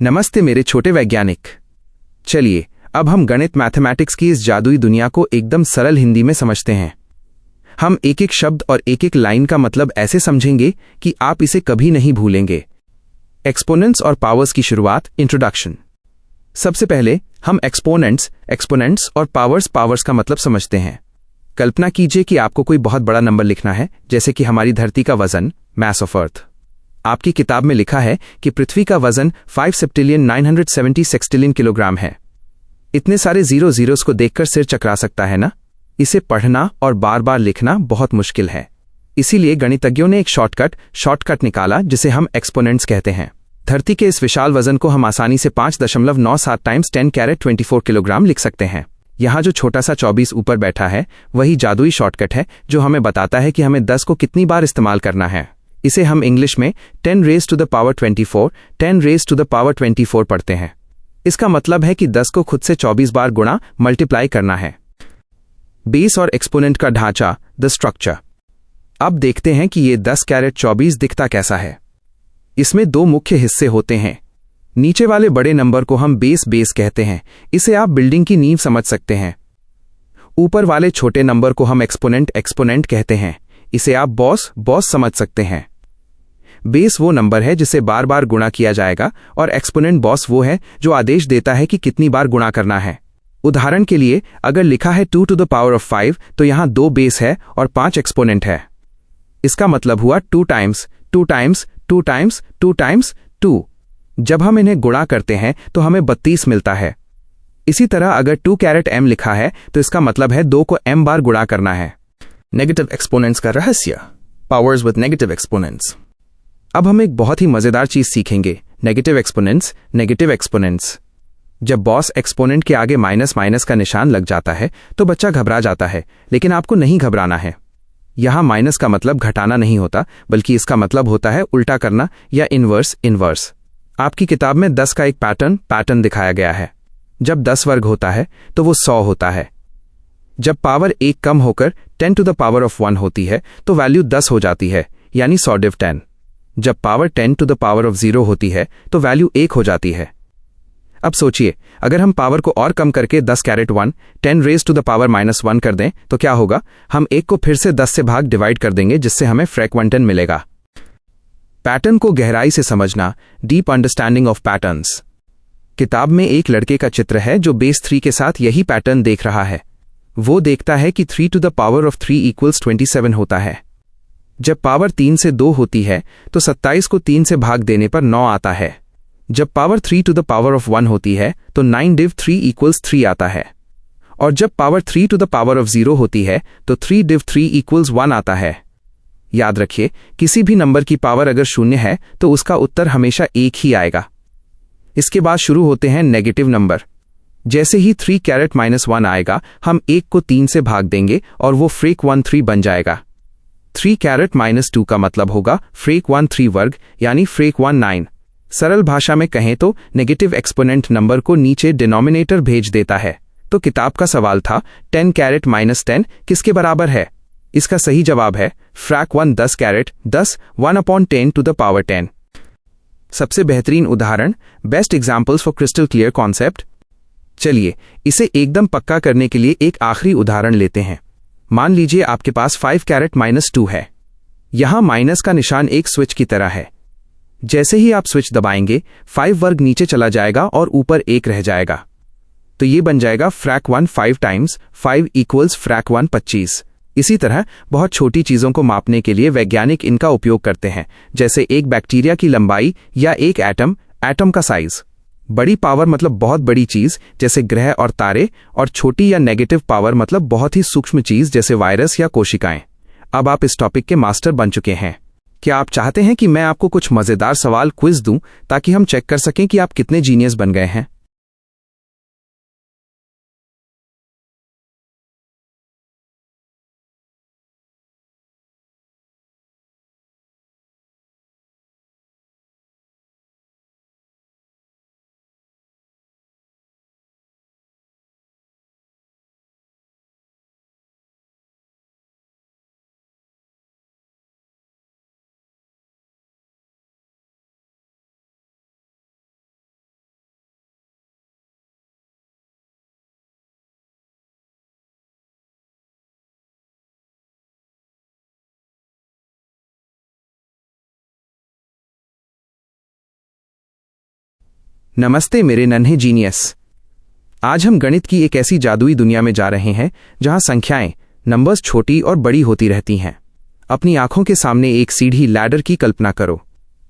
नमस्ते मेरे छोटे वैज्ञानिक। चलिए अब हम गणित मैथमेटिक्स की इस जादुई दुनिया को एकदम सरल हिंदी में समझते हैं। हम एक एक शब्द और एक एक लाइन का मतलब ऐसे समझेंगे कि आप इसे कभी नहीं भूलेंगे। एक्सपोनेंट्स और पावर्स की शुरुआत, इंट्रोडक्शन। सबसे पहले हम एक्सपोनेंट्स और पावर्स का मतलब समझते हैं। कल्पना कीजिए कि आपको कोई बहुत बड़ा नंबर लिखना है, जैसे कि हमारी धरती का वजन, मास ऑफ अर्थ। आपकी किताब में लिखा है कि पृथ्वी का वजन 5 सेप्टिलियन 970 सेक्सटिलियन किलोग्राम है। इतने सारे जीरोस को देखकर सिर चकरा सकता है ना। इसे पढ़ना और बार बार लिखना बहुत मुश्किल है। इसीलिए गणितज्ञों ने एक शॉर्टकट निकाला जिसे हम एक्सपोनेंट्स कहते हैं। धरती के इस विशाल वजन को हम आसानी से 5.97 टाइम्स 10 कैरेट 24 किलोग्राम लिख सकते हैं। यहाँ जो छोटा सा 24 ऊपर बैठा है वही जादुई शॉर्टकट है जो हमें बताता है कि हमें 10 को कितनी बार इस्तेमाल करना है। इसे हम इंग्लिश में 10 रेज़ टू द पावर 24 पढ़ते हैं। इसका मतलब है कि 10 को खुद से 24 बार गुणा मल्टीप्लाई करना है। बेस और एक्सपोनेंट का ढांचा, द स्ट्रक्चर। अब देखते हैं कि ये 10 कैरेट 24 दिखता कैसा है। इसमें दो मुख्य हिस्से होते हैं। नीचे वाले बड़े नंबर को हम बेस कहते हैं। इसे आप बिल्डिंग की नींव समझ सकते हैं। ऊपर वाले छोटे नंबर को हम एक्सपोनेंट कहते हैं। इसे आप बॉस समझ सकते हैं। बेस वो नंबर है जिसे बार बार गुणा किया जाएगा और एक्सपोनेंट बॉस वो है जो आदेश देता है कि कितनी बार गुणा करना है। उदाहरण के लिए अगर लिखा है 2 टू द पावर ऑफ 5 तो यहां 2 बेस है और 5 एक्सपोनेंट है। इसका मतलब हुआ 2 टाइम्स 2 टाइम्स 2 टाइम्स 2 टाइम्स 2। जब हम इन्हें गुणा करते हैं तो हमें 32 मिलता है। इसी तरह अगर 2 कैरेट m लिखा है तो इसका मतलब है 2 को m बार गुणा करना है। नेगेटिव एक्सपोनेंट्स का रहस्य, पावर्स विद नेगेटिव एक्सपोनेंट्स। अब हम एक बहुत ही मजेदार चीज सीखेंगे, नेगेटिव एक्सपोनेंट्स। जब बॉस एक्सपोनेंट के आगे माइनस का निशान लग जाता है तो बच्चा घबरा जाता है, लेकिन आपको नहीं घबराना है। यहां माइनस का मतलब घटाना नहीं होता, बल्कि इसका मतलब होता है उल्टा करना या इन्वर्स। आपकी किताब में 10 का एक पैटर्न दिखाया गया है। जब 10 वर्ग होता है तो वो 100 होता है। जब पावर 1 कम होकर 10 टू द पावर ऑफ 1 होती है तो वैल्यू 10 हो जाती है, यानी 100 × 10। जब power 10 to the power of 0 होती है तो वैल्यू 1 हो जाती है। अब सोचिए, अगर हम पावर को और कम करके 10 caret 1 10 raise to the power -1 कर दें तो क्या होगा। हम 1 को फिर से 10 से भाग डिवाइड कर देंगे, जिससे हमें फ्रैक्वेंटन मिलेगा। पैटर्न को गहराई से समझना, डीप अंडरस्टैंडिंग ऑफ पैटर्न्स। किताब में एक लड़के का चित्र है जो बेस 3 के साथ यही पैटर्न देख रहा है। वो देखता है कि 3 to the power of 3 equals 27 होता है। जब पावर 3 से 2 होती है तो 27 को 3 से भाग देने पर 9 आता है। जब power 3 to the power of 1 होती है तो 9 डिव 3 इक्वल्स 3 आता है। और जब power 3 to the power of 0 होती है तो 3 डिव 3 इक्वल्स 1 आता है। याद रखिए, किसी भी नंबर की पावर अगर 0 है तो उसका उत्तर हमेशा 1 ही आएगा। इसके बाद शुरू होते हैं नेगेटिव नंबर। जैसे ही 3 कैरेट -1 आएगा, हम 1 को 3 से भाग देंगे और वो फ्रेक 13 बन जाएगा। 3 कैरेट -2 का मतलब होगा फ्रेक 13 वर्ग, यानी फ्रेक 19। सरल भाषा में कहें तो नेगेटिव एक्सपोनेंट नंबर को नीचे डिनोमिनेटर भेज देता है। तो किताब का सवाल था 10 कैरेट -10 किसके बराबर है। इसका सही जवाब है फ्रैक 1 10 कैरेट 10 1/10 टू द पावर 10। सबसे बेहतरीन उदाहरण, best examples for crystal clear concept. चलिए इसे एकदम पक्का करने के लिए एक आखिरी उदाहरण लेते हैं। मान लीजिए आपके पास 5 कैरेट -2 है। यहां माइनस का निशान एक स्विच की तरह है। जैसे ही आप स्विच दबाएंगे 5 वर्ग नीचे चला जाएगा और ऊपर 1 रह जाएगा। तो ये बन जाएगा फ्रैक 1 5 टाइम्स 5 इक्वल्स फ्रैक 1 25। इसी तरह बहुत छोटी चीजों को मापने के लिए वैज्ञानिक इनका उपयोग करते हैं, जैसे एक बैक्टीरिया की लंबाई या एक एटम का साइज। बड़ी पावर मतलब बहुत बड़ी चीज जैसे ग्रह और तारे, और छोटी या नेगेटिव पावर मतलब बहुत ही सूक्ष्म चीज जैसे वायरस या कोशिकाएं। अब आप इस टॉपिक के मास्टर बन चुके हैं। क्या आप चाहते हैं कि मैं आपको कुछ मजेदार सवाल क्विज दूं ताकि हम चेक कर सकें कि आप कितने जीनियस बन गए हैं। नमस्ते मेरे नन्हे जीनियस। आज हम गणित की एक ऐसी जादुई दुनिया में जा रहे हैं जहां संख्याएं, नंबर्स छोटी और बड़ी होती रहती हैं। अपनी आंखों के सामने एक सीढ़ी लैडर की कल्पना करो।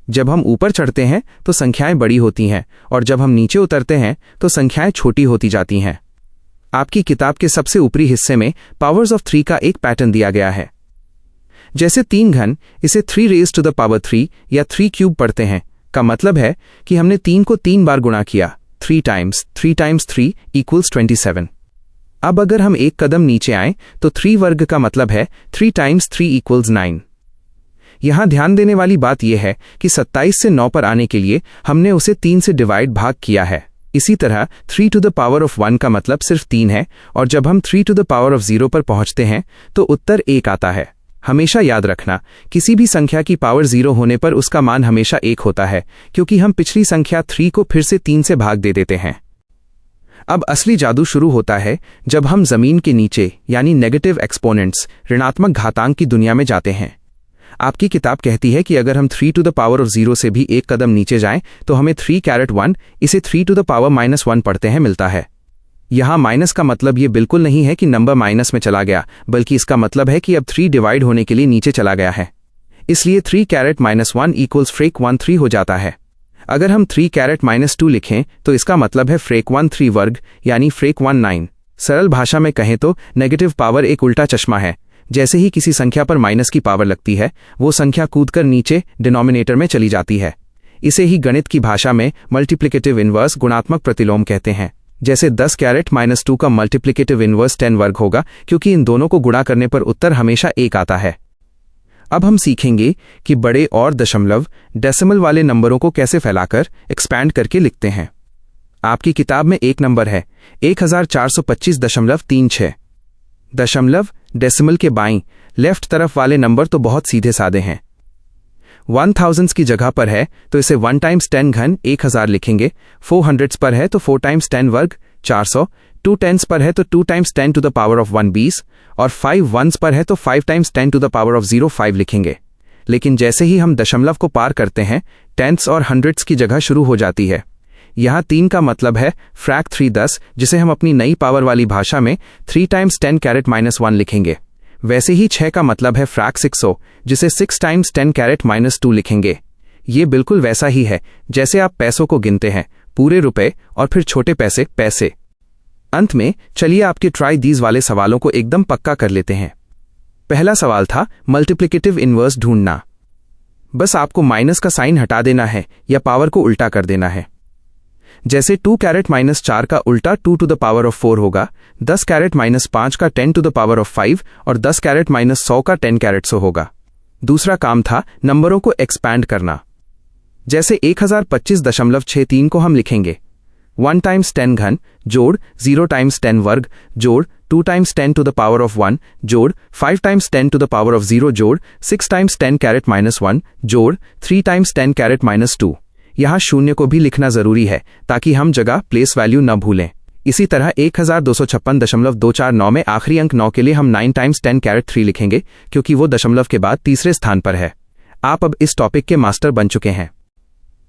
जब हम ऊपर चढ़ते हैं तो संख्याएं बड़ी होती हैं और जब हम नीचे उतरते हैं तो संख्याएं छोटी होती जाती हैं। आपकी किताब के सबसे ऊपरी हिस्से में पावर्स ऑफ 3 का एक पैटर्न दिया गया है। जैसे 3 घन, इसे 3 रेज़ टू द पावर 3 या 3 क्यूब पढ़ते हैं, का मतलब है कि हमने 3 को 3 बार गुणा किया। 3 टाइम्स 3 इक्वल्स 27। अब अगर हम एक कदम नीचे आएं तो 3 वर्ग का मतलब है 3 टाइम्स 3 इक्वल्स 9। यहां ध्यान देने वाली बात यह है कि 27 से 9 पर आने के लिए हमने उसे 3 से डिवाइड भाग किया है। इसी तरह 3 टू द पावर ऑफ 1 का मतलब सिर्फ 3 है और जब हम 3 टू द पावर ऑफ 0 पर पहुंचते हैं तो उत्तर 1 आता है। हमेशा याद रखना, किसी भी संख्या की पावर 0 होने पर उसका मान हमेशा 1 होता है, क्योंकि हम पिछली संख्या 3 को फिर से 3 से भाग दे देते हैं। अब असली जादू शुरू होता है जब हम जमीन के नीचे यानी नेगेटिव एक्सपोनेंट्स, ऋणात्मक घातांक की दुनिया में जाते हैं। आपकी किताब कहती है कि अगर हम 3 टू द पावर ऑफ 0 से भी एक कदम नीचे जाएं तो हमें 3⁻1 इसे 3 टू द पावर -1 पढ़ते हैं मिलता है। यहां माइनस का मतलब ये बिल्कुल नहीं है कि नंबर माइनस में चला गया, बल्कि इसका मतलब है कि अब 3 डिवाइड होने के लिए नीचे चला गया है। इसलिए 3⁻1 इक्वल्स ⁻13 हो जाता है। अगर हम 3⁻2 लिखें तो इसका मतलब है ⁻13 वर्ग यानी ⁻19। सरल भाषा में कहें तो नेगेटिव पावर एक उल्टा चश्मा है। जैसे ही किसी संख्या पर माइनस की पावर लगती है, वो संख्या कूदकर नीचे डिनोमिनेटर में चली जाती है। इसे ही गणित की भाषा में मल्टीप्लिकेटिव इनवर्स, गुणात्मक प्रतिलोम कहते हैं। जैसे 10⁻2 का मल्टीप्लिकेटिव इनवर्स 10 वर्ग होगा, क्योंकि इन दोनों को गुणा करने पर उत्तर हमेशा 1 आता है। अब हम सीखेंगे कि बड़े और दशमलव, डेसिमल वाले नंबरों को कैसे फैलाकर, एक्सपैंड करके लिखते हैं। आपकी किताब में एक नंबर है 1425.36। दशमलव, डेसिमल के बाईं, लेफ्ट तरफ वाले नंबर तो बहुत सीधे साधे हैं। 1000s की जगह पर है तो इसे 1 टाइम्स 10 घन 1000 लिखेंगे। 400s पर है तो 4 टाइम्स 10 वर्ग 400। 2 10s पर है तो 2 times 10 to the power of 1 20 और 5 1s पर है तो 5 times 10 to the power of 0 5 लिखेंगे। लेकिन जैसे ही हम दशमलव को पार करते हैं, टेंथ्स और हंड्रेड्स की जगह शुरू हो जाती है। यहाँ 3 का मतलब है फ्रैक 3 10, जिसे हम अपनी नई पावर वाली भाषा में 3 टाइम्स 10⁻1 लिखेंगे। वैसे ही 6 का मतलब है फ्रैक 600, जिसे 6 टाइम्स 10⁻2 लिखेंगे। ये बिल्कुल वैसा ही है जैसे आप पैसों को गिनते हैं, पूरे रुपए और फिर छोटे पैसे पैसे। अंत में चलिए आपके ट्राई दीज वाले सवालों को एकदम पक्का कर लेते हैं। पहला सवाल था मल्टीप्लिकेटिव इनवर्स ढूंढना। बस आपको माइनस का साइन हटा देना है या पावर को उल्टा कर देना है। जैसे 2⁻4 का उल्टा 2 टू द पावर ऑफ 4 होगा, 10⁻5 का 10 टू द पावर ऑफ 5 और 10⁻100 का 10⁻100 होगा। दूसरा काम था नंबरों को एक्सपैंड करना। जैसे 1025.63 को हम लिखेंगे 1 टाइम्स 10 घन जोड़ 0 टाइम्स 10 वर्ग जोड़ 2 times 10 to the power of 1 जोड़ 5 times 10 to the power of 0 जोड़ 6 टाइम्स 10⁻1 जोड़ 3 टाइम्स 10⁻2। यहाँ शून्य को भी लिखना जरूरी है ताकि हम जगह प्लेस वैल्यू न भूलें। इसी तरह 1256.249 में आखिरी अंक 9 के लिए हम 9 टाइम्स 10⁻3 लिखेंगे, क्योंकि वो दशमलव के बाद तीसरे स्थान पर है। आप अब इस टॉपिक के मास्टर बन चुके हैं।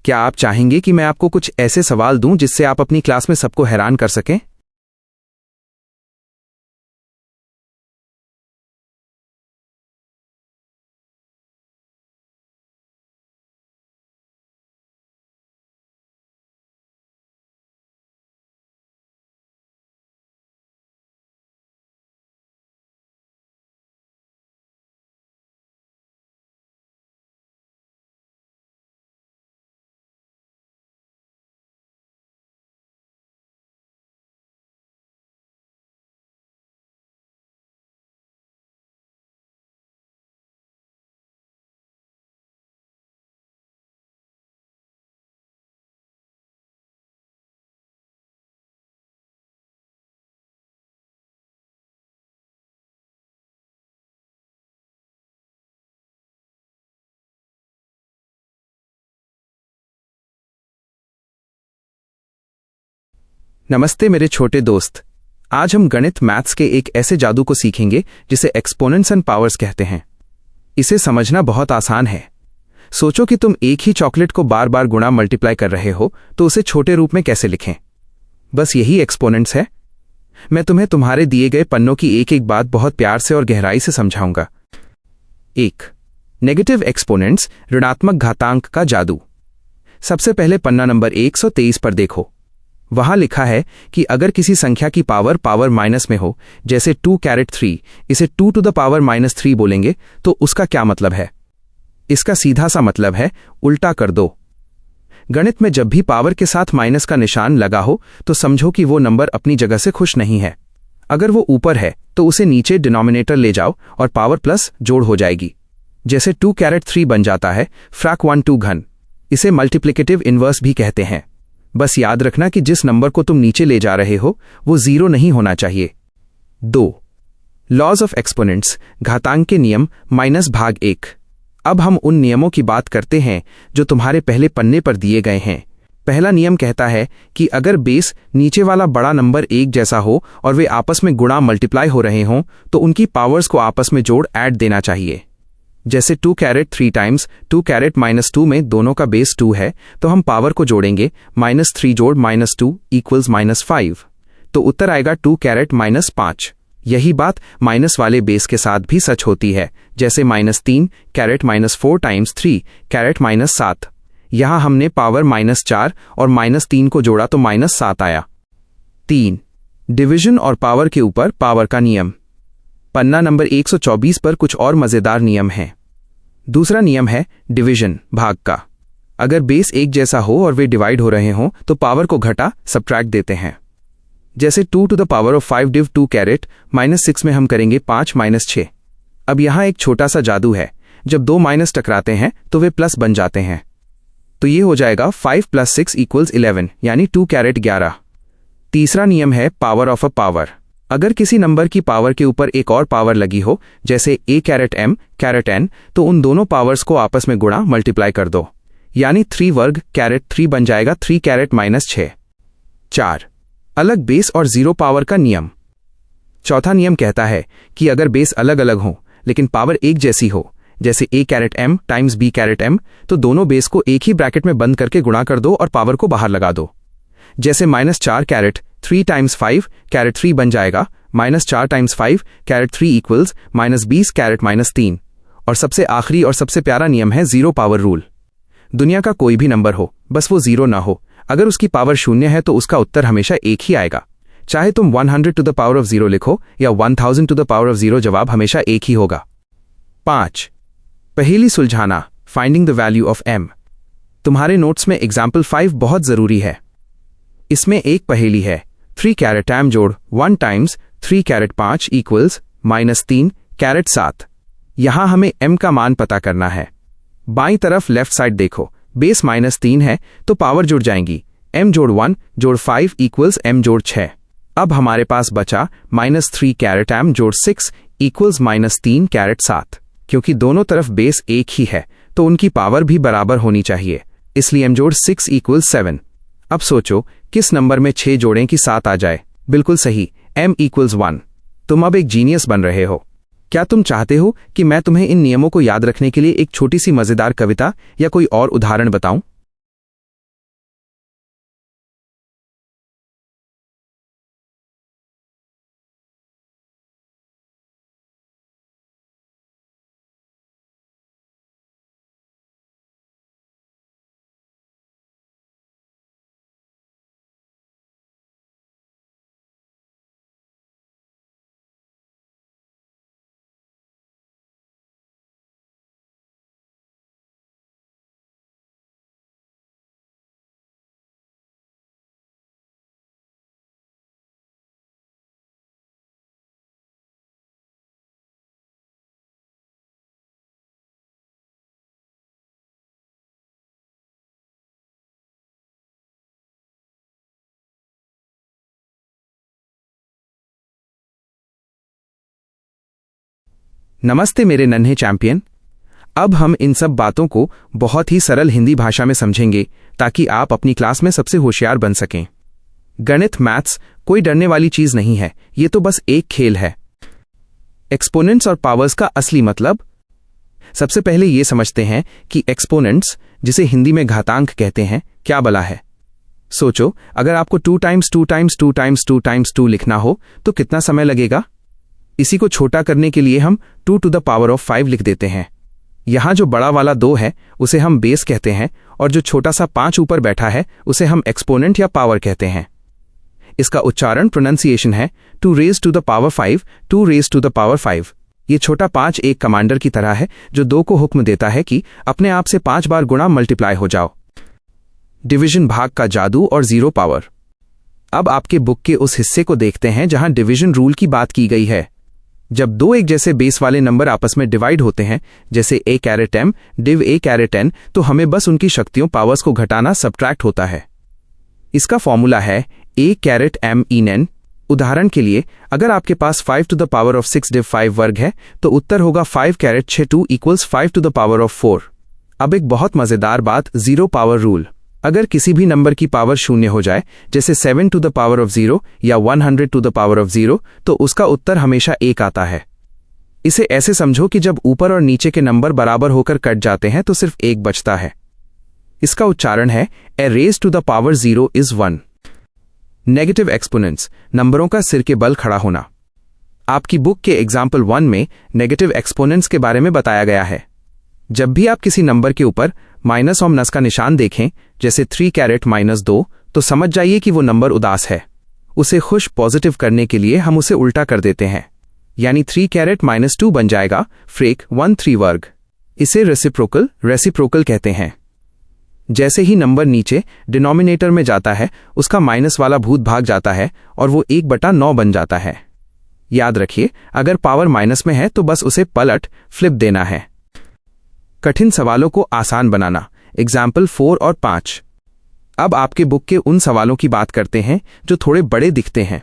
क्या आप चाहेंगे कि मैं आपको कुछ ऐसे सवाल दूं जिससे आप अपनी क्लास में सबको हैरान कर सकें? नमस्ते मेरे छोटे दोस्त। आज हम गणित मैथ्स के एक ऐसे जादू को सीखेंगे जिसे एक्सपोनेंट्स एंड पावर्स कहते हैं। इसे समझना बहुत आसान है। सोचो कि तुम एक ही चॉकलेट को बार बार गुणा मल्टीप्लाई कर रहे हो, तो उसे छोटे रूप में कैसे लिखें? बस यही एक्सपोनेंट्स है। मैं तुम्हें तुम्हारे दिए गए पन्नों की एक एक बात बहुत प्यार से और गहराई से समझाऊंगा। 1. नेगेटिव एक्सपोनेंट्स, ऋणात्मक घातांक का जादू। सबसे पहले पन्ना नंबर 123 पर देखो। वहां लिखा है कि अगर किसी संख्या की पावर माइनस में हो, जैसे 2⁻3, इसे 2 to the power -3 बोलेंगे, तो उसका क्या मतलब है? इसका सीधा सा मतलब है उल्टा कर दो। गणित में जब भी पावर के साथ माइनस का निशान लगा हो तो समझो कि वो नंबर अपनी जगह से खुश नहीं है। अगर वो ऊपर है तो उसे नीचे डिनोमिनेटर ले जाओ और पावर प्लस जोड़ हो जाएगी। जैसे 2⁻3 बन जाता है फ्रैक 1/2 घन। इसे मल्टीप्लिकेटिव इनवर्स भी कहते हैं। बस याद रखना कि जिस नंबर को तुम नीचे ले जा रहे हो वो 0 नहीं होना चाहिए। 2. लॉज ऑफ एक्सपोनेंट्स, घातांक के नियम, -1। अब हम उन नियमों की बात करते हैं जो तुम्हारे पहले पन्ने पर दिए गए हैं। पहला नियम कहता है कि अगर बेस नीचे वाला बड़ा नंबर एक जैसा हो और वे आपस में गुणा मल्टीप्लाई हो रहे हों तो उनकी पावर्स को आपस में जोड़ ऐड देना चाहिए। जैसे 2⁻3 टाइम्स 2⁻2 में दोनों का बेस 2 है, तो हम पावर को जोड़ेंगे -3 जोड़ -2 = -5, तो उत्तर आएगा 2⁻5। यही बात माइनस वाले बेस के साथ भी सच होती है, जैसे -3⁻4 टाइम्स 3⁻7। यहां हमने पावर -4 और -3 को जोड़ा तो -7 आया। 3. डिवीजन और पावर के ऊपर पावर का नियम। पन्ना नंबर 124 पर कुछ और मजेदार नियम हैं। दूसरा नियम है डिवीजन, भाग का। अगर बेस एक जैसा हो और वे डिवाइड हो रहे हों तो पावर को घटा सब्ट्रैक्ट देते हैं। जैसे 2 to the power of 5 div 2⁻6 में हम करेंगे 5 - 6। अब यहां एक छोटा सा जादू है, जब दो माइनस टकराते हैं तो वे प्लस बन जाते हैं। तो ये हो जाएगा 5 + 6 = 11, यानी 2⁻11। तीसरा नियम है पावर ऑफ अ पावर। अगर किसी नंबर की पावर के ऊपर एक और पावर लगी हो, जैसे a⁻m⁻n, तो उन दोनों पावर्स को आपस में गुणा मल्टीप्लाई कर दो, यानी 3 वर्ग ⁻3 बन जाएगा 3⁻6। 4. अलग बेस और 0 पावर का नियम। चौथा नियम कहता है कि अगर बेस अलग अलग हो लेकिन पावर एक जैसी हो, जैसे a⁻m टाइम्स b⁻m, तो दोनों बेस को एक ही ब्रैकेट में बंद करके गुणा कर दो और पावर को बाहर लगा दो। जैसे -4⁻3 टाइम्स 5⁻3 बन जाएगा -4 टाइम्स 5⁻3 = -20⁻3। और सबसे आखिरी और सबसे प्यारा नियम है 0 पावर रूल। दुनिया का कोई भी नंबर हो, बस वो 0 ना हो। अगर उसकी पावर 0 है तो उसका उत्तर हमेशा एक ही आएगा। चाहे तुम 100 to the power of 0 लिखो या 1000 to the power of 0, जवाब हमेशा एक ही होगा। 5. पहेली सुलझाना, finding the value of m। तुम्हारे नोट्स में एग्जाम्पल 5 बहुत जरूरी है। इसमें एक पहेली है, 3⁻m जोड़ 1 टाइम्स 3⁻5 = -3⁻7। यहां हमें m का मान पता करना है। बाईं तरफ लेफ्ट साइड देखो, बेस -3 है तो पावर जुड़ जाएंगी, m जोड़ 1 जोड़ 5 = m जोड़ 6। अब हमारे पास बचा -3⁻m जोड़ 6 = -3⁻7। क्योंकि दोनों तरफ बेस एक ही है तो उनकी पावर भी बराबर होनी चाहिए, इसलिए m जोड़ 6 = 7। अब सोचो किस नंबर में 6 जोड़ें कि 7 आ जाए? बिल्कुल सही, m = 1। तुम अब एक जीनियस बन रहे हो। क्या तुम चाहते हो कि मैं तुम्हें इन नियमों को याद रखने के लिए एक छोटी सी मजेदार कविता या कोई और उदाहरण बताऊं? नमस्ते मेरे नन्हे चैंपियन। अब हम इन सब बातों को बहुत ही सरल हिंदी भाषा में समझेंगे ताकि आप अपनी क्लास में सबसे होशियार बन सकें। गणित, मैथ्स कोई डरने वाली चीज नहीं है, ये तो बस एक खेल है। एक्सपोनेंट्स और पावर्स का असली मतलब। सबसे पहले ये समझते हैं कि एक्सपोनेंट्स, जिसे हिंदी में घातांक कहते हैं, क्या भला है। सोचो, अगर आपको 2 टाइम्स 2 टाइम्स 2 टाइम्स 2 टाइम्स 2 लिखना हो तो कितना समय लगेगा। इसी को छोटा करने के लिए हम 2 to the power of 5 लिख देते हैं। यहां जो बड़ा वाला 2 है उसे हम बेस कहते हैं और जो छोटा सा 5 ऊपर बैठा है उसे हम एक्सपोनेंट या पावर कहते हैं। इसका उच्चारण प्रोनंसिएशन है 2 raised to the power 5, 2 raised to the power 5। ये छोटा 5 एक कमांडर की तरह है जो 2 को हुक्म देता है कि अपने आप से 5 बार गुणा मल्टीप्लाई हो जाओ। डिवीजन भाग का जादू और जीरो पावर। अब आपके बुक के उस हिस्से को देखते हैं जहां डिवीजन रूल की बात की गई है। जब 2 एक जैसे बेस वाले नंबर आपस में डिवाइड होते हैं, जैसे a⁻m div a⁻n, तो हमें बस उनकी शक्तियों पावर्स को घटाना सब्ट्रैक्ट होता है। इसका फॉर्मूला है a⁻m en। उदाहरण के लिए, अगर आपके पास 5 to the power of 6 div 5 वर्ग है तो उत्तर होगा 5⁻62 equals 5 to the power of 4। अब एक बहुत मजेदार बात, जीरो पावर रूल। अगर किसी भी नंबर की पावर शून्य हो जाए, जैसे 7 to the power of 0 या 100 to the power of 0, तो उसका उत्तर हमेशा 1 आता है। इसे ऐसे समझो कि जब ऊपर और नीचे के नंबर बराबर होकर कट जाते हैं तो सिर्फ 1 बचता है। इसका उच्चारण है a raised to the power 0 is 1। Negative exponents, नंबरों का सिर के बल खड़ा होना। आपकी बुक के एग्जाम्पल 1 में नेगेटिव एक्सपोनेंट्स के बारे में बताया गया है। जब भी आप किसी नंबर के ऊपर माइनस और माइनस का निशान देखें, जैसे 3⁻2, तो समझ जाइए कि वो नंबर उदास है। उसे खुश पॉजिटिव करने के लिए हम उसे उल्टा कर देते हैं, यानी 3⁻2 बन जाएगा फ्रेक 13 वर्ग। इसे रेसिप्रोकल कहते हैं। जैसे ही नंबर नीचे डिनोमिनेटर में जाता है, उसका माइनस वाला भूत भाग जाता है और वो 1/9 बन जाता है। याद रखिए, अगर पावर माइनस में है तो बस उसे पलट फ्लिप देना है। कठिन सवालों को आसान बनाना, एग्जाम्पल 4 और 5। अब आपके बुक के उन सवालों की बात करते हैं जो थोड़े बड़े दिखते हैं।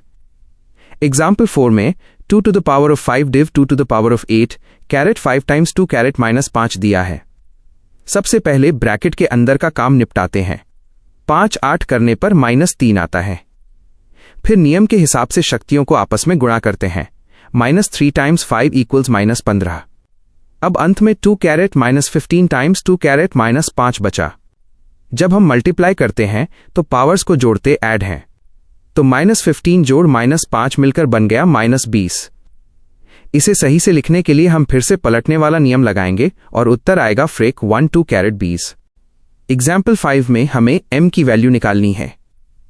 एग्जाम्पल 4 में 2 to the power of 5 div 2 to the power of 8 5 times 2 -5 दिया है। सबसे पहले ब्रैकेट के अंदर का काम निपटाते हैं। 5 8 करने पर -3 आता है। फिर नियम के हिसाब से शक्तियों को आपस में गुणा करते हैं। -3 times 5 equals -15। अब अंत में 2 -15 times 2 -5 बचा। जब हम मल्टीप्लाई करते हैं तो पावर्स को जोड़ते ऐड हैं, तो -15 जोड़ -5 मिलकर बन गया -20। इसे सही से लिखने के लिए हम फिर से पलटने वाला नियम लगाएंगे और उत्तर आएगा फ्रेक 12 एग्जाम्पल 5 में हमें m की वैल्यू निकालनी है।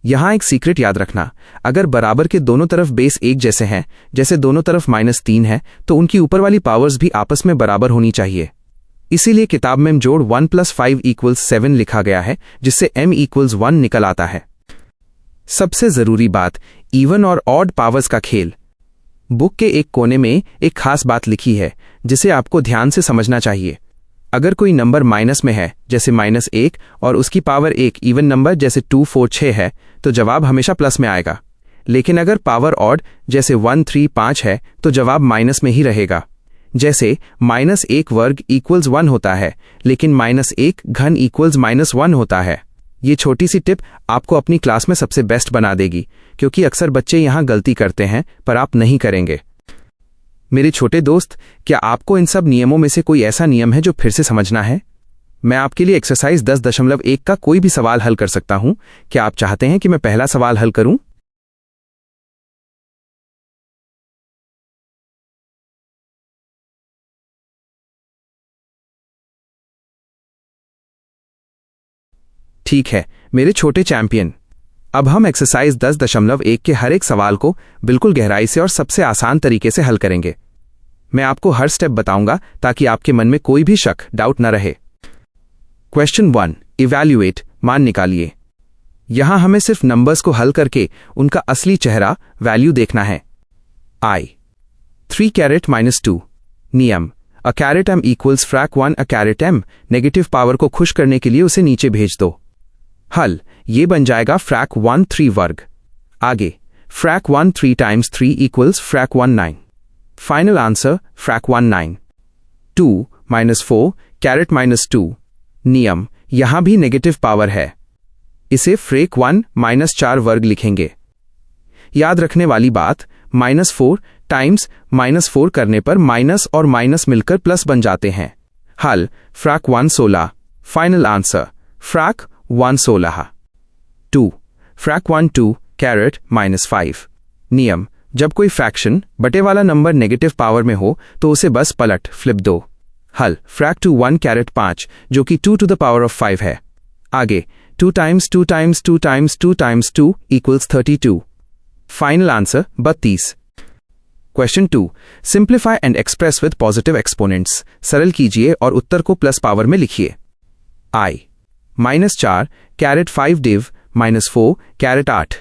यहां एक सीक्रेट याद रखना, अगर बराबर के दोनों तरफ बेस एक जैसे हैं, जैसे दोनों तरफ -3 है, तो उनकी ऊपर वाली पावर्स भी आपस में बराबर होनी चाहिए। इसीलिए किताब में जोड़ 1 + 5 = 7 लिखा गया है, जिससे m = 1 निकल आता है। सबसे जरूरी बात, इवन और ऑड पावर्स का खेल। बुक के एक कोने में एक खास बात लिखी है जिसे आपको ध्यान से समझना चाहिए। अगर कोई नंबर माइनस में है, जैसे -1, और उसकी पावर एक इवन नंबर जैसे 2 4 6 है, तो जवाब हमेशा प्लस में आएगा। लेकिन अगर पावर ऑड जैसे 1 3 5 है, तो जवाब माइनस में ही रहेगा। जैसे -1 वर्ग = 1 होता है, लेकिन -1 घन = -1 होता है। ये छोटी सी टिप आपको अपनी क्लास में सबसे बेस्ट बना देगी, क्योंकि अक्सर बच्चे यहां गलती करते हैं पर आप नहीं करेंगे। मेरे छोटे दोस्त, क्या आपको इन सब नियमों में से कोई ऐसा नियम है जो फिर से समझना है? मैं आपके लिए एक्सरसाइज 10.1 का कोई भी सवाल हल कर सकता हूं। क्या आप चाहते हैं कि मैं पहला सवाल हल करूं? ठीक है मेरे छोटे चैंपियन, अब हम एक्सरसाइज 10.1 के हर एक सवाल को बिल्कुल गहराई से और सबसे आसान तरीके से हल करेंगे। मैं आपको हर स्टेप बताऊंगा ताकि आपके मन में कोई भी शक, डाउट न रहे। क्वेश्चन 1, इवैल्यूएट, मान निकालिए। यहां हमें सिर्फ नंबर्स को हल करके उनका असली चेहरा, वैल्यू देखना है। I 3⁻2 नियम, a⁻m equals frac 1 a⁻m। Negative power को खुश करने के लिए उसे नीचे भेज दो। हल, ये बन जाएगा फ्रैक 1 3 वर्ग। आगे frac 1 3 times 3 equals frac 1 9। Final answer frac 1 9। 2 -4 -2 नियम, यहां भी नेगेटिव पावर है। इसे फ्रैक 1 -4 वर्ग लिखेंगे। याद रखने वाली बात, -4 टाइम्स -4 करने पर माइनस और माइनस मिलकर प्लस बन जाते हैं। हल frac 1 16। Final answer frac 1 16। 2 frac 1 2 caret -5। नियम, जब कोई फ्रैक्शन बटे वाला नंबर नेगेटिव पावर में हो तो उसे बस पलट फ्लिप दो। हल फ्रैक 2 1 कैरेट 5 जो कि 2 to the power of 5 है। आगे 2 times 2 times 2 times 2 times 2 equals 32। Final answer 32। Question 2, simplify and express with positive exponents. सरल कीजिए और उत्तर को प्लस पावर में लिखिए। I -4 caret 5 div -4 caret 8।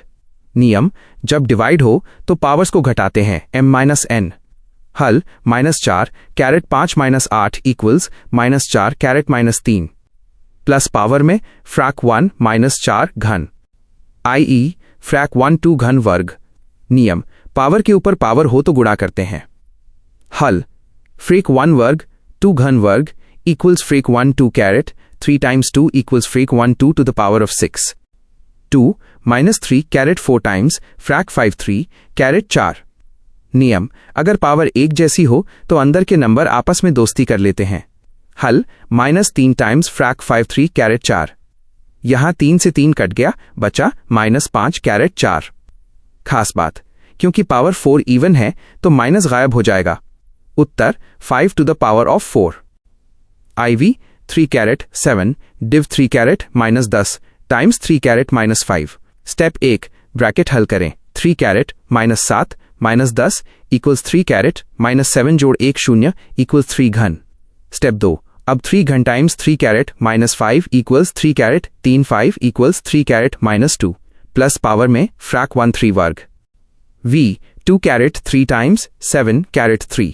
नियम, जब डिवाइड हो तो पावर्स को घटाते हैं m-n। हल -4 caret 5 -8 equals -4 caret -3। Plus power में फ्रैक 1 -4 घन, i.e. फ्रैक 1 2 घन वर्ग। नियम, पावर के ऊपर पावर हो तो गुणा करते हैं। हल फ्रैक 1 वर्ग 2 घन वर्ग equals frac 1 2 caret 3 times 2 equals frac 1 2 to the power of 6। 2 -3 caret 4 times frac 5 3 caret 4। नियम, अगर पावर एक जैसी हो तो अंदर के नंबर आपस में दोस्ती कर लेते हैं। हल -3 times फ्रैक 5 3 कैरेट 4। यहां 3 से 3 कट गया, बचा -5 कैरेट 4। खास बात, क्योंकि पावर 4 इवन है तो माइनस गायब हो जाएगा। उत्तर 5 to the power of 4। IV 3 caret 7 div 3 caret -10 times 3 caret -5। Step 1, bracket हल करें। 3 कैरेट -7 -10 इक्वल्स 3 कैरेट -7 जोड़ 1 0 इक्वल्स 3 घन। स्टेप 2, अब 3 घन times 3 caret -5 equals 3 caret 3 5 equals 3 caret -2 plus power में फ्रैक 1 3 वर्ग। V 2 caret 3 times 7 caret 3।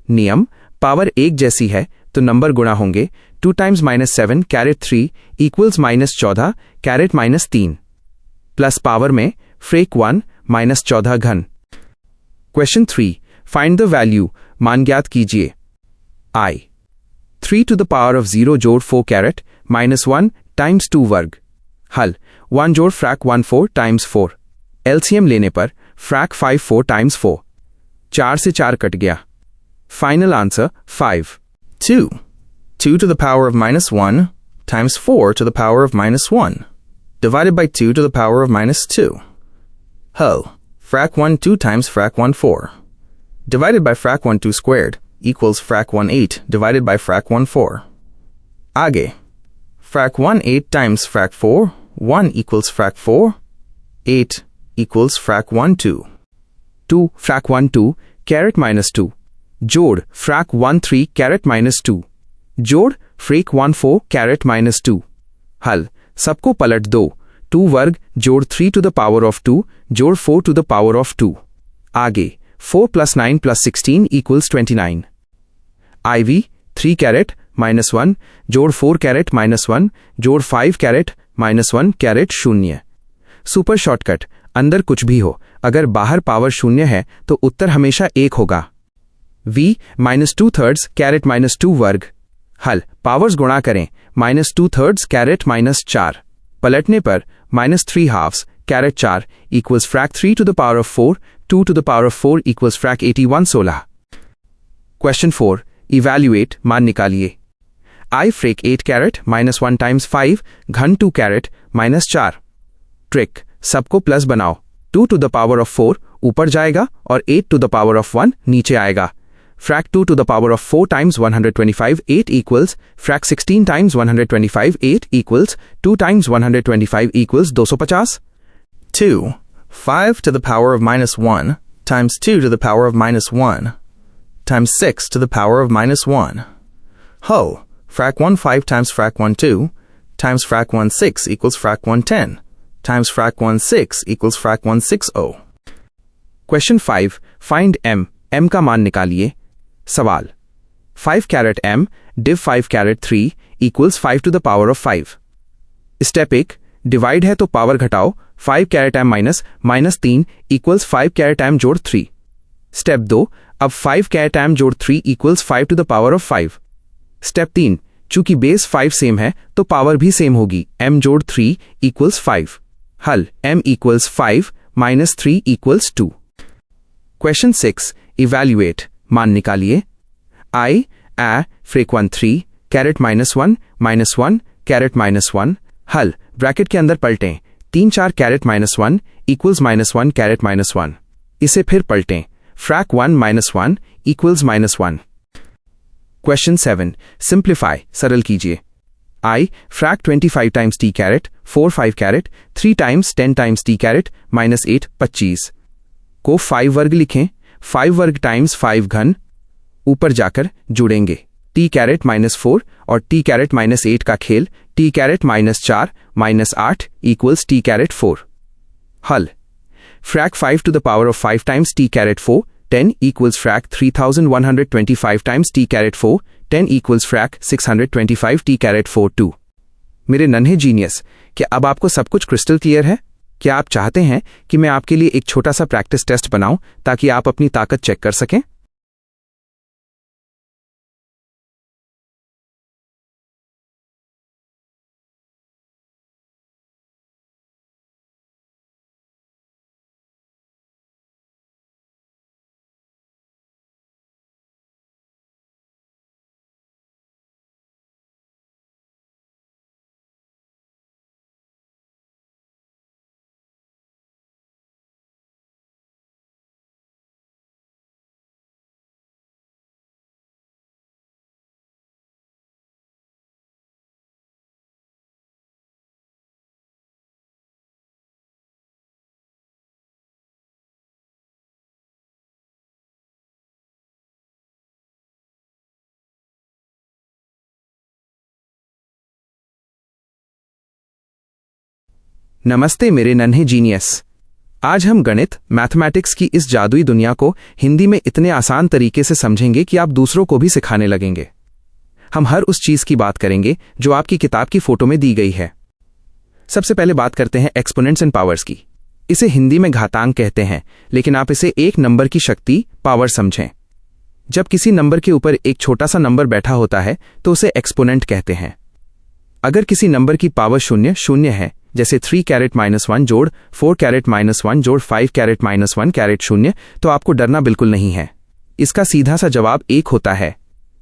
नियम, पावर एक जैसी है तो नंबर गुणा होंगे। 2 times -7 caret 3 equals -14 caret -3 plus power में फ्रैक 1 -14 घन। Question 3, find the value. मान ज्ञात कीजिए। I 3 to the power of 0 जोड़ 4 कैरेट -1 टाइम्स 2 वर्ग। हल 1 जोड़ फ्रैक 1 4 टाइम्स 4। एलसीएम लेने पर फ्रैक 5 4 टाइम्स 4। 4 से 4 कट गया। Final answer 5। 2 to the power of -1 times 4 to the power of -1 divided by 2 to the power of -2. Hull, frac 1 2 times frac 1 4 divided by frac 1 2 squared equals frac 1 8 divided by frac 1 4. Aage, frac 1 8 times frac 4 1 equals frac 4 8 equals frac 1 2. 2 frac 1 2 carat -2 जोड़ फ्रैक 1 3 caret -2 जोड़ फ्रैक 1 4 carat -2। हल सबको पलट दो। 2 वर्ग जोड़ 3 to the power of 2 जोड़ 4 to the power of 2। आगे 4 + 9 + 16 equals 29। IV 3 कैरेट -1 जोड़ 4 कैरेट -1 जोड़ 5 कैरेट -1 कैरेट 0। सुपर शॉर्टकट, अंदर कुछ भी हो, अगर बाहर पावर 0 है तो उत्तर हमेशा 1 होगा। V -2/3 कैरेट -2 वर्ग। हल पावर्स गुणा करें। -2/3 कैरेट -4 पलटने पर -3 halves caret 4 equals frac 3 to the power of 4 2 to the power of 4 equals frac 81 16। Question 4, evaluate. मान निकालिए। I फ्रैक 8 कैरेट -1 टाइम्स 5 घन 2 कैरेट -4। ट्रिक, सबको प्लस बनाओ। 2 to the power of 4 ऊपर जाएगा और 8 to the power of 1 नीचे आएगा। फ्रैक 2 to the power of 4 times 125 8 equals फ्रैक 16 times 125 8 equals 2 times 125 equals 250। 2 5 to the power of -1 times 2 to the power of -1 times 6 to the power of -1. Hull, frac 1 5 times frac 1 2 times frac 1 6 equals frac 1 10 times frac 1 6 equals frac 1 60। Question 5, find m। m का मान निकालिए। सवाल, 5 caret m div 5 caret 3 equals 5 to the power of 5। Step 1, divide है तो power घटाओ। 5 caret m -3 equals 5 caret m जोड़ 3। Step 2, अब 5 caret m जोड़ 3 equals 5 to the power of 5। Step 3, चूंकि बेस 5 सेम है तो पावर भी सेम होगी। m जोड़ 3 equals 5। हल m equals 5 -3 equals 2। Question 6, evaluate. मान निकालिए। I frequent 3 caret -1 -1 caret -1। हल ब्रैकेट के अंदर पलटें 3 4 कैरेट -1 इक्वल्स -1 कैरेट -1। इसे फिर पलटें फ्रैक 1 -1 इक्वल्स -1। क्वेश्चन 7 सिंप्लीफाई सरल कीजिए। I frac 25 times t caret 4 5 caret 3 times 10 times t caret -8 25 को 5 वर्ग लिखें। 5 वर्ग टाइम्स 5 घन ऊपर जाकर जुड़ेंगे t कैरेट -4 और t कैरेट -8 का खेल t caret -4 -8 equals t caret 4। हल frac 5 to the power of 5 times t caret 4 10 equals frac 3125 times t caret 4 10 equals frac 625 t caret 4 2। मेरे नन्हे जीनियस, क्या अब आपको सब कुछ क्रिस्टल क्लियर है? क्या आप चाहते हैं कि मैं आपके लिए एक छोटा सा प्रैक्टिस टेस्ट बनाऊं ताकि आप अपनी ताकत चेक कर सकें? नमस्ते मेरे नन्हे जीनियस। आज हम गणित मैथमेटिक्स की इस जादुई दुनिया को हिंदी में इतने आसान तरीके से समझेंगे कि आप दूसरों को भी सिखाने लगेंगे। हम हर उस चीज की बात करेंगे जो आपकी किताब की फोटो में दी गई है। सबसे पहले बात करते हैं एक्सपोनेंट्स एंड पावर्स की। इसे हिंदी में घातांक कहते हैं, लेकिन आप इसे एक नंबर की शक्ति पावर समझें। जब किसी नंबर के ऊपर एक छोटा सा नंबर बैठा होता है तो उसे एक्सपोनेंट कहते हैं। अगर किसी नंबर की पावर शून्य है, जैसे 3 कैरेट -1 जोड़ 4 कैरेट -1 जोड़ 5 कैरेट -1 कैरेट 0, तो आपको डरना बिल्कुल नहीं है। इसका सीधा सा जवाब 1 होता है।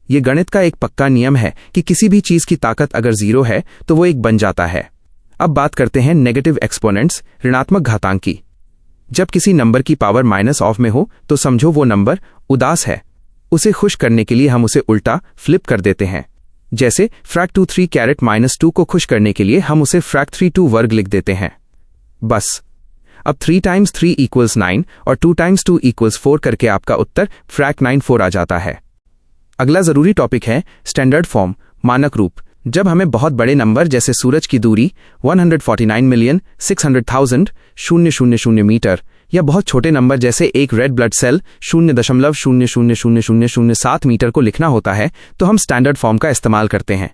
यह गणित का एक पक्का नियम है कि किसी भी चीज की ताकत अगर 0 है तो वो 1 बन जाता है। अब बात करते हैं नेगेटिव एक्सपोनेंट्स, ऋणात्मक घातांक की। जब किसी नंबर की पावर माइनस ऑफ में हो तो समझो वो नंबर उदास है। उसे खुश करने के लिए हम उसे उल्टा फ्लिप कर देते हैं। जैसे फ्रैक 2 3 कैरेट -2 को खुश करने के लिए हम उसे फ्रैक 3 2 वर्ग लिख देते हैं। बस अब 3 टाइम्स 3 इक्वल्स 9 और 2 टाइम्स 2 इक्वल्स 4 करके आपका उत्तर फ्रैक 94 आ जाता है। अगला जरूरी टॉपिक है स्टैंडर्ड फॉर्म, मानक रूप। जब हमें बहुत बड़े नंबर जैसे सूरज की दूरी 149,600,000 मीटर या बहुत छोटे नंबर जैसे एक रेड ब्लड सेल 0.00007 मीटर को लिखना होता है तो हम स्टैंडर्ड फॉर्म का इस्तेमाल करते हैं।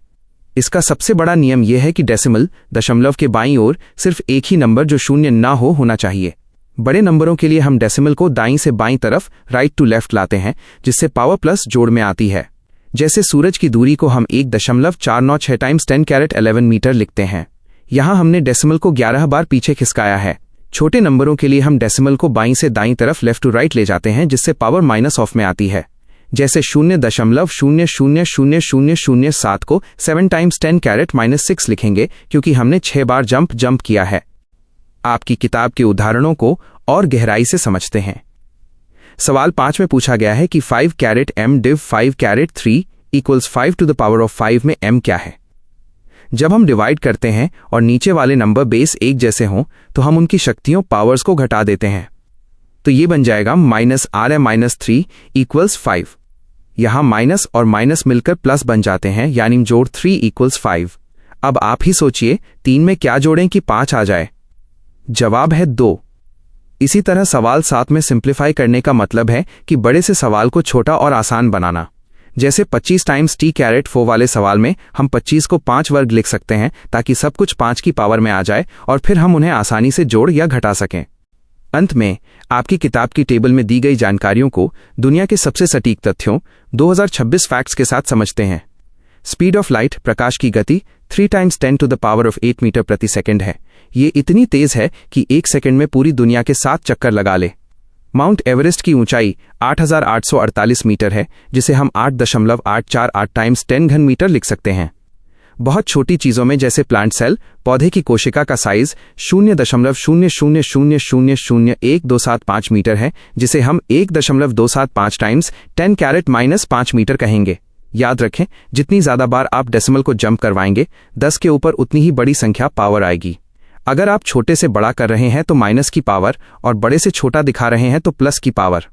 इसका सबसे बड़ा नियम यह है कि डेसिमल दशमलव के बाईं ओर सिर्फ एक ही नंबर जो शून्य ना हो होना चाहिए। बड़े नंबरों के लिए हम डेसिमल को दाईं से बाईं तरफ राइट टू लेफ्ट लाते हैं, जिससे पावर प्लस जोड़ में आती है। जैसे सूरज की दूरी को हम 1.496 टाइम्स 10 कैरेट 11 मीटर लिखते हैं। यहां हमने डेसिमल को 11 बार पीछे खिसकाया है। छोटे नंबरों के लिए हम डेसिमल को बाईं से दाईं तरफ लेफ्ट टू राइट ले जाते हैं, जिससे पावर माइनस ऑफ में आती है। जैसे 0.0000007 को 7 टाइम्स 10 कैरेट -6 लिखेंगे, क्योंकि हमने 6 बार जंप किया है। आपकी किताब के उदाहरणों को और गहराई से समझते हैं। सवाल 5 में पूछा गया है कि 5 caret m div 5 caret 3 equals 5 to the power of 5 में m क्या है। जब हम डिवाइड करते हैं और नीचे वाले नंबर बेस एक जैसे हों तो हम उनकी शक्तियों पावर्स को घटा देते हैं, तो ये बन जाएगा -3 इक्वल्स 5। यहां माइनस और माइनस मिलकर प्लस बन जाते हैं, यानी जोड़ 3 इक्वल्स 5। अब आप ही सोचिए 3 में क्या जोड़ें कि 5 आ जाए। जवाब है 2। इसी तरह सवाल 7 में सिंप्लीफाई करने का मतलब है कि बड़े से सवाल को छोटा और आसान बनाना। जैसे 25 टाइम्स t कैरेट 4 वाले सवाल में हम 25 को 5 वर्ग लिख सकते हैं ताकि सब कुछ 5 की पावर में आ जाए और फिर हम उन्हें आसानी से जोड़ या घटा सकें। अंत में आपकी किताब की टेबल में दी गई जानकारियों को दुनिया के सबसे सटीक तथ्यों 2026 फैक्ट्स के साथ समझते हैं। स्पीड ऑफ लाइट, प्रकाश की गति 3 times 10 to the power of 8 metre प्रति सेकंड है। ये इतनी तेज है कि 1 सेकंड में पूरी दुनिया के 7 चक्कर लगा ले। माउंट एवरेस्ट की ऊंचाई 8,848 मीटर है, जिसे हम 8.848 टाइम्स 10 घन मीटर लिख सकते हैं। बहुत छोटी चीजों में जैसे प्लांट सेल, पौधे की कोशिका का साइज 0.00000127 मीटर है, जिसे हम 1.275 टाइम्स 10 कैरेट -5 मीटर कहेंगे। याद रखें, जितनी ज्यादा बार आप डेसिमल को जंप करवाएंगे, 10 के ऊपर उतनी ही बड़ी संख्या पावर आएगी। अगर आप छोटे से बड़ा कर रहे हैं तो माइनस की पावर, और बड़े से छोटा दिखा रहे हैं तो प्लस की पावर।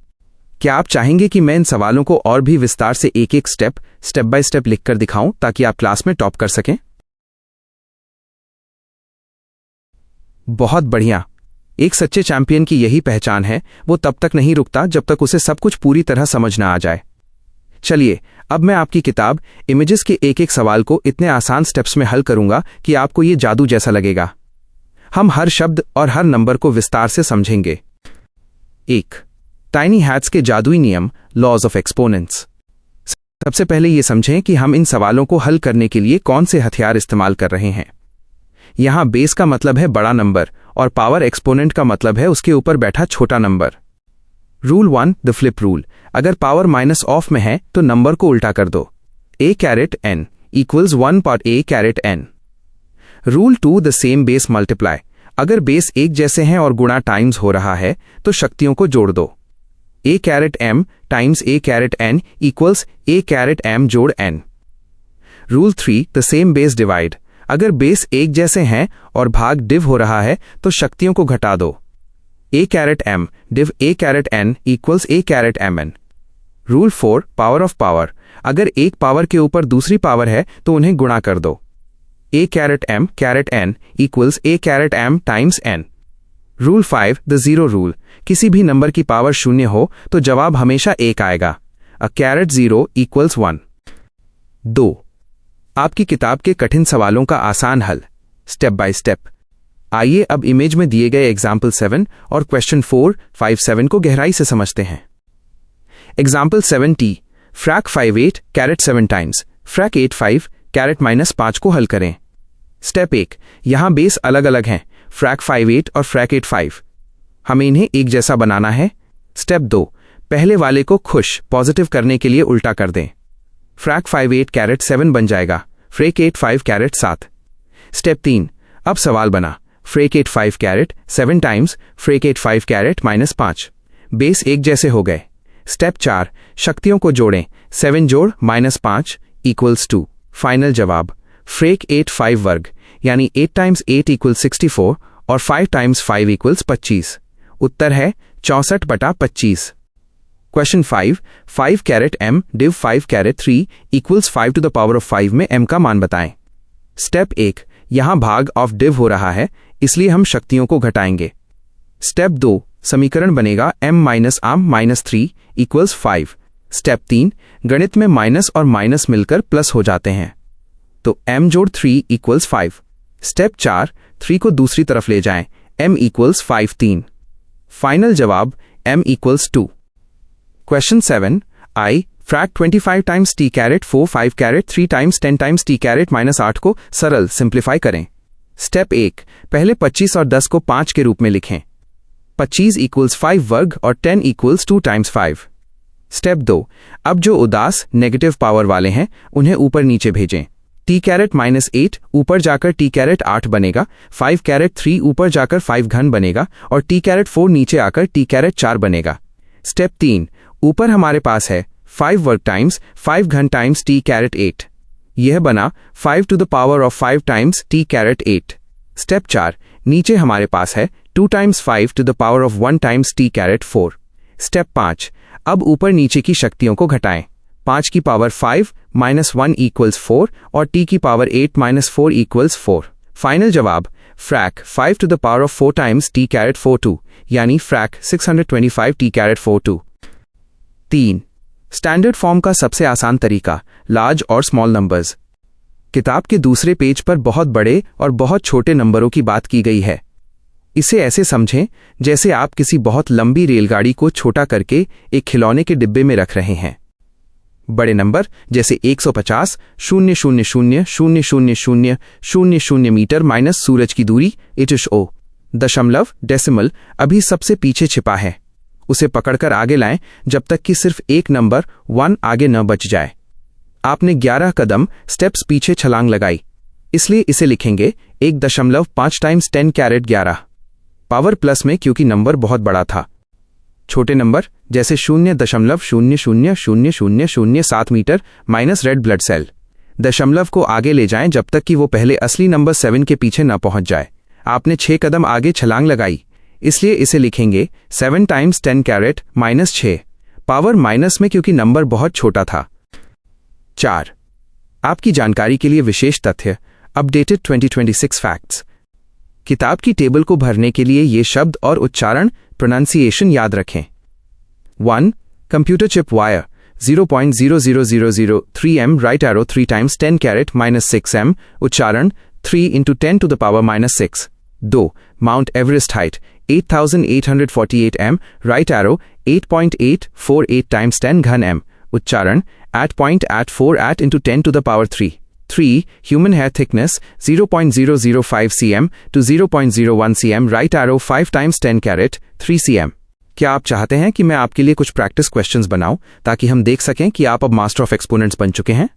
क्या आप चाहेंगे कि मैं इन सवालों को और भी विस्तार से एक स्टेप बाय स्टेप लिखकर दिखाऊं ताकि आप क्लास में टॉप कर सकें? बहुत बढ़िया। एक सच्चे चैंपियन की यही पहचान है, वो तब तक नहीं रुकता जब तक उसे सब कुछ पूरी तरह समझ ना आ जाए। चलिए, अब मैं आपकी किताब इमेजेस के एक सवाल को इतने आसान स्टेप्स में हल करूंगा कि आपको ये जादू जैसा लगेगा। हम हर शब्द और हर नंबर को विस्तार से समझेंगे। 1. टाइनी हैट्स के जादुई नियम, लॉज ऑफ एक्सपोनेंट्स। सबसे पहले ये समझें कि हम इन सवालों को हल करने के लिए कौन से हथियार इस्तेमाल कर रहे हैं। यहां बेस का मतलब है बड़ा नंबर और पावर एक्सपोनेंट का मतलब है उसके ऊपर बैठा छोटा number. Rule 1, the flip rule. अगर पावर माइनस ऑफ में है तो नंबर को उल्टा कर दो। a कैरेट n इक्वल्स 1 पर a caret n। Rule 2, the same base multiply. अगर बेस एक जैसे हैं और गुणा टाइम्स हो रहा है तो शक्तियों को जोड़ दो। a caret m times a caret n equals a caret m जोड़ n। Rule 3, the same base divide. अगर बेस एक जैसे हैं और भाग डिव हो रहा है तो शक्तियों को घटा दो। a caret m div a caret n equals a caret mn। Rule 4, power of power. अगर एक पावर के ऊपर दूसरी पावर है तो उन्हें गुणा कर दो। a caret m caret n equals a caret m times n। Rule 5, the zero rule. किसी भी नंबर की पावर 0 हो तो जवाब हमेशा 1 आएगा। a caret 0 equals 1। 2. आपकी किताब के कठिन सवालों का आसान हल, स्टेप बाय स्टेप। आइए अब इमेज में दिए गए एग्जाम्पल 7 और क्वेश्चन 4, 5, 7 को गहराई से समझते हैं। Example 7t, frac 58 caret 7 times frac 85 caret -5 को हल करें। स्टेप 1, यहां बेस अलग अलग हैं, फ्रैक 58 और फ्रैक 85। हमें इन्हें एक जैसा बनाना है। स्टेप 2, पहले वाले को खुश पॉजिटिव करने के लिए उल्टा कर दें। फ्रैक 58 कैरेट 7 बन जाएगा, फ्रैक 85 कैरेट 7। स्टेप 3, अब सवाल बना, फ्रैक 85 carat 7 times frac 85 caret -5। Base एक जैसे हो गए। स्टेप 4, शक्तियों को जोड़ें, 7 जोड़ -5 इक्वल्स 2। फाइनल जवाब, फ्रैक 85 वर्ग, यानी 8 टाइम्स 8 इक्वल्स 64 और 5 टाइम्स 5 इक्वल्स 25। उत्तर है 64/25। Question 5, 5 caret m div 5 caret 3 equals 5 to the power of 5 में m का मान बताएं। स्टेप 1, यहां भाग ऑफ डिव हो रहा है, इसलिए हम शक्तियों को घटाएंगे। स्टेप 2, समीकरण बनेगा m माइनस आम -3 इक्वल्स 5। स्टेप 3, गणित में माइनस और माइनस मिलकर प्लस हो जाते हैं, तो m जोड़ 3 इक्वल्स 5। स्टेप 4, 3 को दूसरी तरफ ले जाएं, m इक्वल्स 5 3। फाइनल जवाब m equals 2। Question 7, I frac 25 times t caret 4 5 caret 3 times 10 times t caret -8 को सरल सिंप्लीफाई करें। स्टेप 1, पहले 25 और 10 को 5 के रूप में लिखें। 25 इक्वल्स 5 वर्ग और 10 इक्वल्स 2 टाइम्स 5। स्टेप 2, अब जो उदास नेगेटिव पावर वाले हैं उन्हें ऊपर नीचे भेजें। t कैरेट -8 ऊपर जाकर t कैरेट 8 बनेगा, 5 कैरेट 3 ऊपर जाकर 5 घन बनेगा और t कैरेट 4 नीचे आकर t कैरेट 4 बनेगा। स्टेप 3, ऊपर हमारे पास है 5 वर्ग टाइम्स 5 घन टाइम्स t कैरेट 8। यह बना 5 to the power of 5 times t caret 8। Step 4, नीचे हमारे पास है 2 times 5 to the power of 1 times t caret 4। Step 5, अब ऊपर नीचे की शक्तियों को घटाएं। 5 की पावर 5 -1 इक्वल्स 4 और t की पावर 8 -4 इक्वल्स 4। फाइनल जवाब, frac 5 to the power of 4 times t caret 42, यानी frac 625 t caret 42। 3. Standard form का सबसे आसान तरीका, लार्ज और स्मॉल नंबर्स। किताब के दूसरे पेज पर बहुत बड़े और बहुत छोटे नंबरों की बात की गई है। इसे ऐसे समझें जैसे आप किसी बहुत लंबी रेलगाड़ी को छोटा करके एक खिलौने के डिब्बे में रख रहे हैं। बड़े नंबर जैसे 150, 0.00000000 मीटर माइनस सूरज की दूरी, HO, दशमलव, डेसिमल अभी सबसे पीछे छिपा है। उसे पकड़कर आगे लाएं जब तक कि सिर्फ एक नंबर 1 आगे न बच जाए। आपने 11 कदम स्टेप्स पीछे छलांग लगाई, इसलिए इसे लिखेंगे 1.5 टाइम्स 10 कैरेट 11। पावर प्लस में क्योंकि नंबर बहुत बड़ा था। छोटे नंबर जैसे 0.0000007 metre minus red blood cell. दशमलव को आगे ले जाएं जब तक कि वो पहले असली नंबर 7 के पीछे न पहुंच जाए। आपने 6 कदम आगे छलांग लगाई, इसलिए इसे लिखेंगे 7 times 10 caret minus 6। Power minus में क्योंकि नंबर बहुत छोटा था। 4. आपकी जानकारी के लिए विशेष तथ्य, अपडेटेड 2026 फैक्ट्स। किताब की टेबल को भरने के लिए ये शब्द और उच्चारण प्रोनाउंसिएशन याद रखें। 1. Computer chip wire 0.00003 m right arrow 3 times 10 caret minus 6 m उच्चारण 3 × 10 to the power minus 6। 2. Mount Everest height 8848 m right arrow 8.848 times 10 घन m उच्चारण 8.84 × 10 to the power 3। 3. Human hair thickness 0.005 cm to 0.01 cm right arrow 5 times 10 caret 3 cm। क्या आप चाहते हैं कि मैं आपके लिए कुछ प्रैक्टिस क्वेश्चंस बनाऊं ताकि हम देख सकें कि आप अब मास्टर ऑफ एक्सपोनेंट्स बन चुके हैं?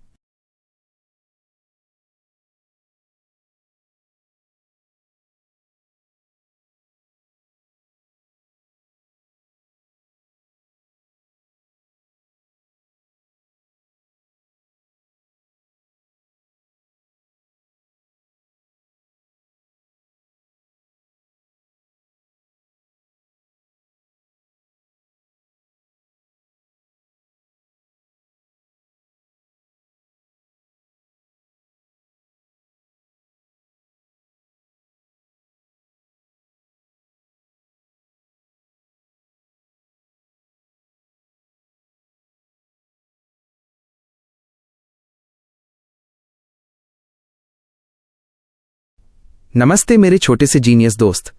नमस्ते मेरे छोटे से जीनियस दोस्त।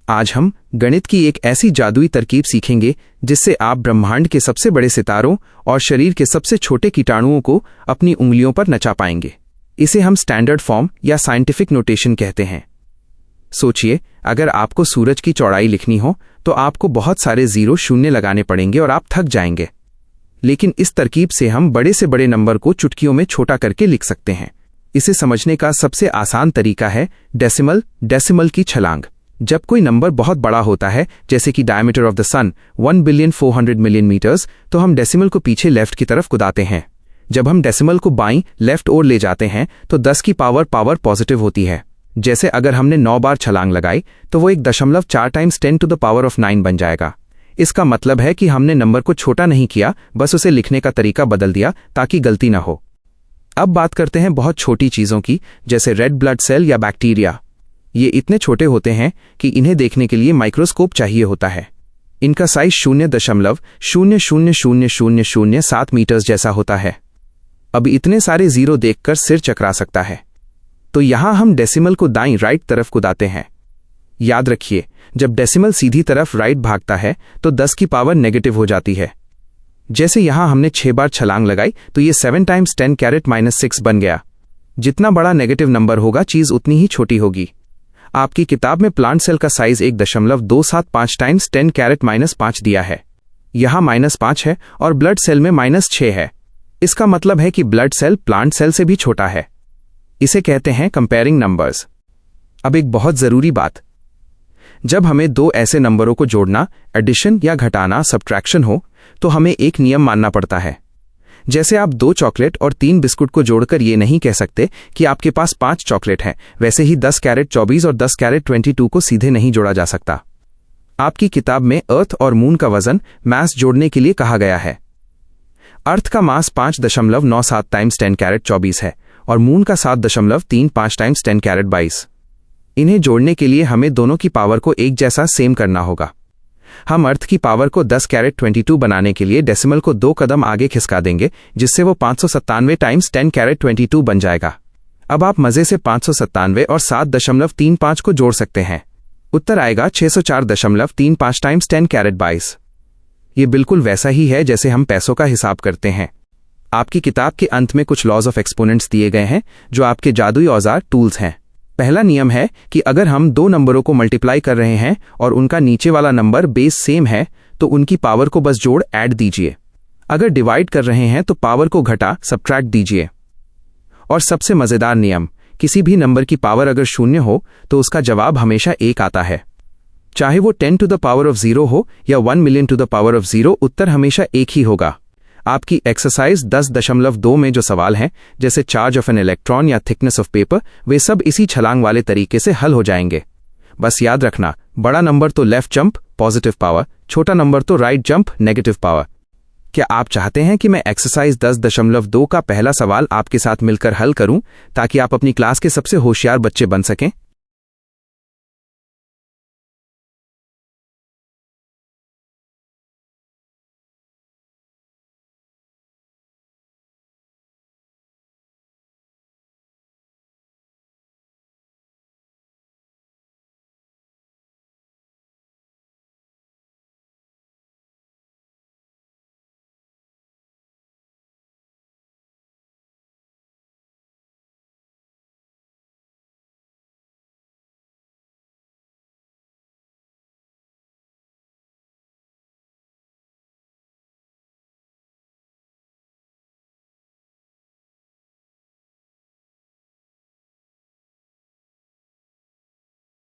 आज हम गणित की एक ऐसी जादुई तरकीब सीखेंगे जिससे आप ब्रह्मांड के सबसे बड़े सितारों और शरीर के सबसे छोटे कीटाणुओं को अपनी उंगलियों पर नचा पाएंगे। इसे हम स्टैंडर्ड फॉर्म या साइंटिफिक नोटेशन कहते हैं। सोचिए, अगर आपको सूरज की चौड़ाई लिखनी हो तो आपको बहुत सारे 0 शून्य लगाने पड़ेंगे और आप थक जाएंगे। लेकिन इस तरकीब से हम बड़े से बड़े नंबर को चुटकियों में छोटा करके लिख सकते हैं। इसे समझने का सबसे आसान तरीका है डेसिमल की छलांग। जब कोई नंबर बहुत बड़ा होता है, जैसे कि diameter of the sun 1,400,000,000 metres, तो हम डेसिमल को पीछे लेफ्ट की तरफ कुदाते हैं। जब हम डेसिमल को बाईं लेफ्ट ओर ले जाते हैं तो 10 की पावर पॉजिटिव होती है। जैसे अगर हमने 9 बार छलांग लगाई तो वो 1.4 times 10 to the power of 9 बन जाएगा। इसका मतलब है कि हमने नंबर को छोटा नहीं किया, बस उसे लिखने का तरीका बदल दिया ताकि गलती ना हो। अब बात करते हैं बहुत छोटी चीजों की, जैसे रेड ब्लड सेल या बैक्टीरिया। ये इतने छोटे होते हैं कि इन्हें देखने के लिए माइक्रोस्कोप चाहिए होता है। इनका साइज 0.0000007 मीटर्स जैसा होता है। अब इतने सारे 0 देखकर सिर चकरा सकता है। तो यहां हम डेसिमल को दाईं राइट तरफ कुदाते हैं। याद रखिए, जब डेसिमल सीधी तरफ राइट भागता है तो 10 की पावर नेगेटिव हो जाती है। जैसे यहां हमने 6 बार छलांग लगाई तो ये 7 टाइम्स 10 कैरेट माइनस 6 बन गया। जितना बड़ा नेगेटिव नंबर होगा, चीज उतनी ही छोटी होगी। आपकी किताब में प्लांट सेल का साइज 1.275 टाइम्स 10 कैरेट माइनस 5 दिया है। यहां -5 है और ब्लड सेल में -6 है। इसका मतलब है कि ब्लड सेल प्लांट सेल से भी छोटा है। इसे कहते हैं कंपेयरिंग नंबर्स। अब एक बहुत जरूरी बात, जब हमें 2 ऐसे नंबरों को जोड़ना, एडिशन या घटाना, सब्ट्रैक्शन हो, तो हमें एक नियम मानना पड़ता है। जैसे आप 2 चॉकलेट और 3 बिस्कुट को जोड़कर ये नहीं कह सकते कि आपके पास 5 चॉकलेट हैं, वैसे ही 10 कैरेट 24 और 10 कैरेट 22 को सीधे नहीं जोड़ा जा सकता। आपकी किताब में अर्थ और मून का वजन मास जोड़ने के लिए कहा गया है। अर्थ का मास 5.97 टाइम्स 10 कैरेट 24 है और मून का 7.35 टाइम्स 10 कैरेट 22। इन्हें जोड़ने के लिए हमें दोनों की पावर को एक जैसा सेम करना होगा। हम अर्थ की पावर को 10 कैरेट 22 बनाने के लिए डेसिमल को 2 कदम आगे खिसका देंगे, जिससे वो 597 टाइम्स 10 कैरेट 22 बन जाएगा। अब आप मजे से 597 और 7.35 को जोड़ सकते हैं। उत्तर आएगा 604.35 टाइम्स 10 कैरेट 22। ये बिल्कुल वैसा ही है जैसे हम पैसों का हिसाब करते हैं। आपकी किताब के अंत में कुछ लॉज ऑफ एक्सपोनेंट्स दिए गए हैं जो आपके जादुई औजार टूल्स हैं। पहला नियम है कि अगर हम 2 नंबरों को मल्टीप्लाई कर रहे हैं और उनका नीचे वाला नंबर बेस सेम है तो उनकी पावर को बस जोड़ ऐड दीजिए। अगर डिवाइड कर रहे हैं तो पावर को घटा सब्ट्रैक्ट दीजिए। और सबसे मजेदार नियम, किसी भी नंबर की पावर अगर 0 हो तो उसका जवाब हमेशा 1 आता है। चाहे वो 10 टू द पावर ऑफ 0 हो या 1 million to the power of 0, उत्तर हमेशा 1 ही होगा। आपकी एक्सरसाइज 10.2 में जो सवाल हैं, जैसे चार्ज ऑफ एन इलेक्ट्रॉन या थिकनेस ऑफ पेपर, वे सब इसी छलांग वाले तरीके से हल हो जाएंगे। बस याद रखना, बड़ा नंबर तो लेफ्ट जंप पॉजिटिव पावर, छोटा नंबर तो राइट जंप नेगेटिव पावर। क्या आप चाहते हैं कि मैं एक्सरसाइज 10.2 का पहला सवाल आपके साथ मिलकर हल करूं, ताकि आप अपनी क्लास के सबसे होशियार बच्चे बन सकें?